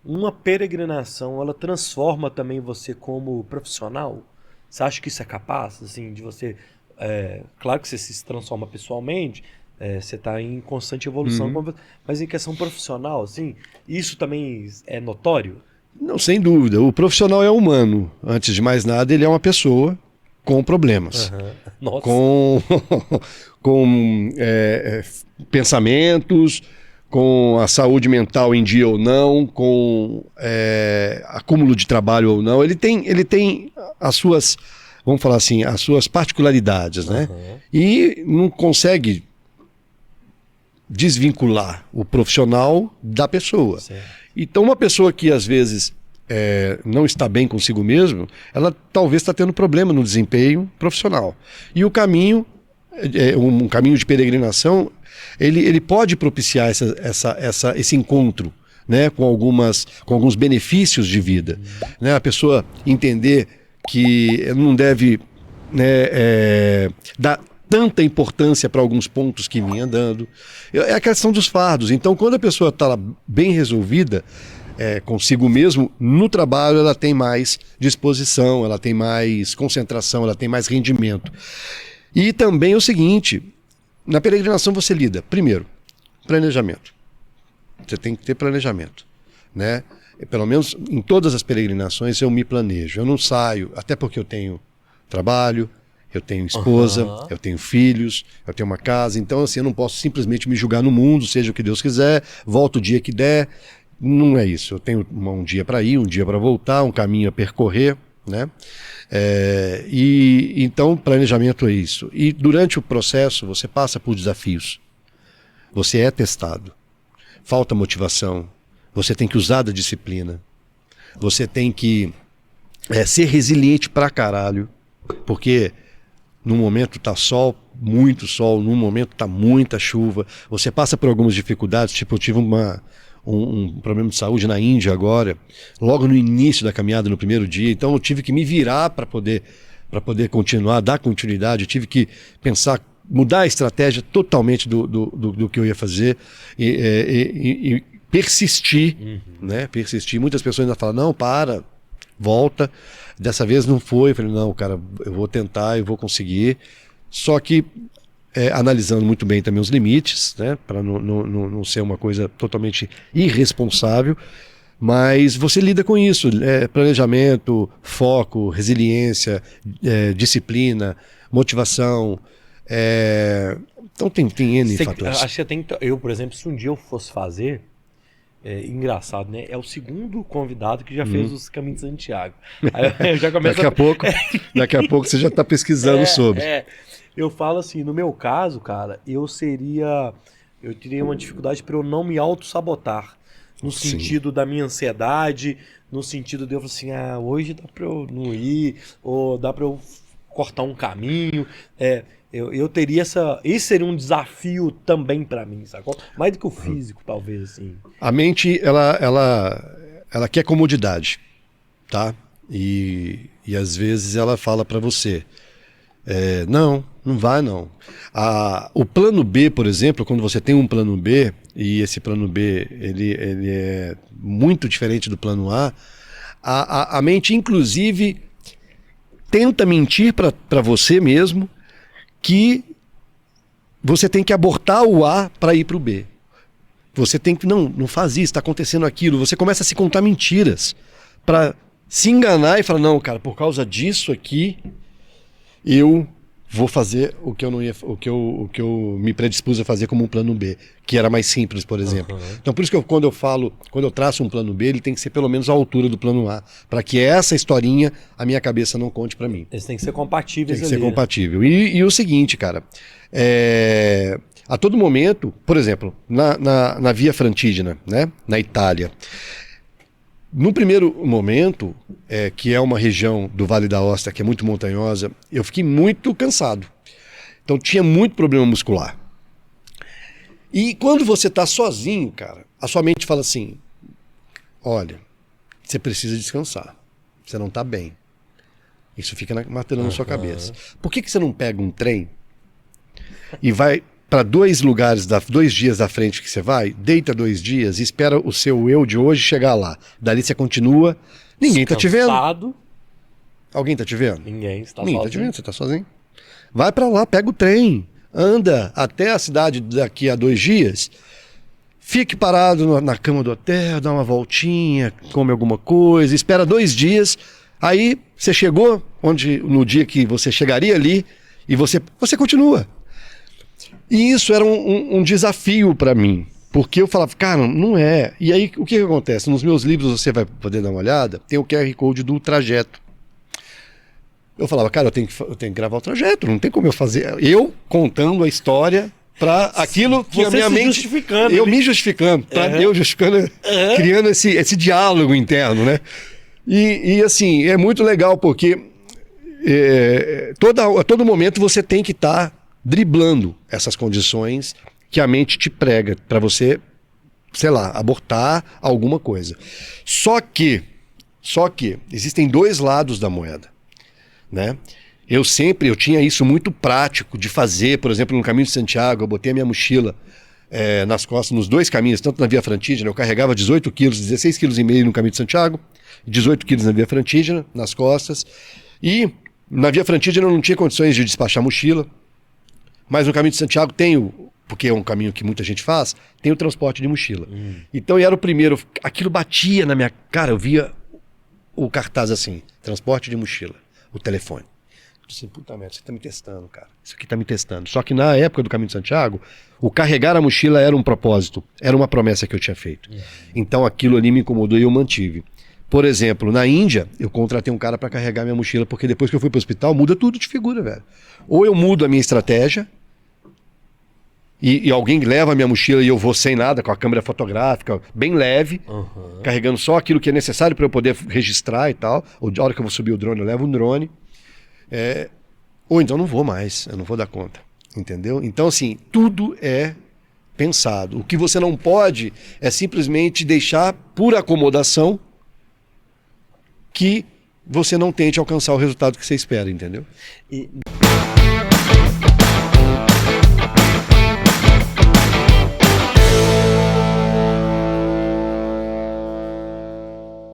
uma peregrinação, ela transforma também você como profissional? Você acha que isso é capaz, assim, de você... claro que você se transforma pessoalmente, você está em constante evolução, Uhum. mas em questão profissional, assim, isso também é notório? Não, sem dúvida. O profissional é humano. Antes de mais nada, ele é uma pessoa com problemas, Aham. Nossa. com, com pensamentos, com a saúde mental em dia ou não, com acúmulo de trabalho ou não. Ele tem as suas, vamos falar assim, as suas particularidades, né? Aham. E não consegue desvincular o profissional da pessoa. Certo. Então, uma pessoa que às vezes não está bem consigo mesmo, ela talvez está tendo problema no desempenho profissional. E o caminho, um caminho de peregrinação, ele pode propiciar esse encontro, né, com alguns benefícios de vida. Né, a pessoa entender que não deve, né, dar tanta importância para alguns pontos que vinha dando. É a questão dos fardos. Então, quando a pessoa está bem resolvida consigo mesmo, no trabalho ela tem mais disposição, ela tem mais concentração, ela tem mais rendimento. E também o seguinte, na peregrinação você lida, primeiro, planejamento. Você tem que ter planejamento, né? Pelo menos em todas as peregrinações eu me planejo. Eu não saio, até porque eu tenho trabalho, eu tenho esposa, Aham. eu tenho filhos, eu tenho uma casa, então assim, eu não posso simplesmente me julgar no mundo, seja o que Deus quiser, volto o dia que der. Não é isso. Eu tenho um dia para ir, um dia para voltar, um caminho a percorrer, né? E então planejamento é isso. E durante o processo você passa por desafios. Você é testado. Falta motivação. Você tem que usar da disciplina. Você tem que ser resiliente pra caralho, porque num momento tá muito sol, num momento tá muita chuva. Você passa por algumas dificuldades, tipo eu tive um problema de saúde na Índia agora, logo no início da caminhada, no primeiro dia. Então eu tive que me virar para poder continuar, dar continuidade. Eu tive que pensar, mudar a estratégia totalmente do que eu ia fazer e persistir, Uhum. né? Persistir. Muitas pessoas ainda falam, não, para, volta. Dessa vez não foi. Eu falei, não, cara, eu vou tentar, eu vou conseguir. Só que analisando muito bem também os limites, né, para não ser uma coisa totalmente irresponsável, mas você lida com isso, planejamento, foco, resiliência, disciplina, motivação, então tem N Acho fatores. que você tem que. Eu, por exemplo, se um dia eu fosse fazer. Engraçado, né? É o segundo convidado que já fez os Caminhos de Santiago. Aí eu já começo Daqui a. a pouco, daqui a pouco você já está pesquisando É, sobre. é. Eu falo assim, no meu caso, cara, eu seria. Eu teria uma dificuldade para eu não me auto-sabotar. No Sim. sentido da minha ansiedade, no sentido de eu falar assim, hoje dá pra eu não ir, ou dá pra eu cortar um caminho. Eu teria essa. Esse seria um desafio também pra mim, sacou? Mais do que o físico, talvez, assim. A mente, ela quer comodidade, tá? E às vezes ela fala para você, não, não vai não. O plano B, por exemplo, quando você tem um plano B, e esse plano B ele é muito diferente do plano A, a mente inclusive tenta mentir para você mesmo que você tem que abortar o A para ir para o B. Você tem que, não faz isso, está acontecendo aquilo. Você começa a se contar mentiras para se enganar e falar, não, cara, por causa disso aqui, eu vou fazer o que eu me predispus a fazer como um plano B, que era mais simples, por exemplo. Aham. Então, por isso que quando eu traço um plano B, ele tem que ser pelo menos à altura do plano A, para que essa historinha a minha cabeça não conte para mim. Eles têm que ser Tem compatíveis que ser ali, né? compatível. E o seguinte, cara, a todo momento, por exemplo, na Via Francigena, né, na Itália, no primeiro momento, que é uma região do Vale da Aosta que é muito montanhosa, eu fiquei muito cansado. Então tinha muito problema muscular. E quando você está sozinho, cara, a sua mente fala assim: olha, você precisa descansar. Você não está bem. Isso fica martelando na sua cabeça. Aham. Por que você não pega um trem e vai para 2 lugares, 2 dias da frente que você vai, deita 2 dias e espera o seu eu de hoje chegar lá. Dali você continua, ninguém tá te vendo. Cansado. Alguém tá te vendo? Ninguém, você tá Ninguém tá sozinho. te vendo, você tá sozinho. Vai para lá, pega o trem, anda até a cidade daqui a 2 dias, fique parado na cama do hotel, dá uma voltinha, come alguma coisa, espera 2 dias, aí você chegou no dia que você chegaria ali e você continua. E isso era um desafio para mim, porque eu falava, cara, não é. E aí o que acontece? Nos meus livros você vai poder dar uma olhada, tem o QR Code do trajeto. Eu falava, cara, eu tenho que gravar o trajeto, não tem como eu fazer. Eu contando a história para aquilo que você a minha se mente... justificando. Eu me justificando, eu justificando, criando esse diálogo interno, né? E assim, é muito legal porque a todo momento você tem que estar driblando essas condições que a mente te prega para você, sei lá, abortar alguma coisa. Só que existem 2 lados da moeda, né? Eu tinha isso muito prático de fazer, por exemplo, no Caminho de Santiago, eu botei a minha mochila nas costas, nos 2 caminhos, tanto na Via Frantígena, eu carregava 18 quilos, 16,5 quilos no Caminho de Santiago, 18 quilos na Via Frantígena, nas costas, e na Via Frantígena eu não tinha condições de despachar mochila, mas no Caminho de Santiago porque é um caminho que muita gente faz, tem o transporte de mochila. Então eu era o primeiro, aquilo batia na minha cara, eu via o cartaz assim, transporte de mochila, o telefone. Eu disse, puta merda, você tá me testando, cara. Isso aqui tá me testando. Só que na época do Caminho de Santiago, o carregar a mochila era um propósito, era uma promessa que eu tinha feito. Então aquilo ali me incomodou e eu mantive. Por exemplo, na Índia, eu contratei um cara para carregar minha mochila, porque depois que eu fui pro hospital, muda tudo de figura, velho. Ou eu mudo a minha estratégia, e alguém leva a minha mochila e eu vou sem nada, com a câmera fotográfica, bem leve, carregando só aquilo que é necessário para eu poder registrar e tal. Ou a hora que eu vou subir o drone, eu levo um drone. Ou então não vou mais, eu não vou dar conta, entendeu? Então assim, tudo é pensado. O que você não pode é simplesmente deixar por acomodação que você não tente alcançar o resultado que você espera, entendeu?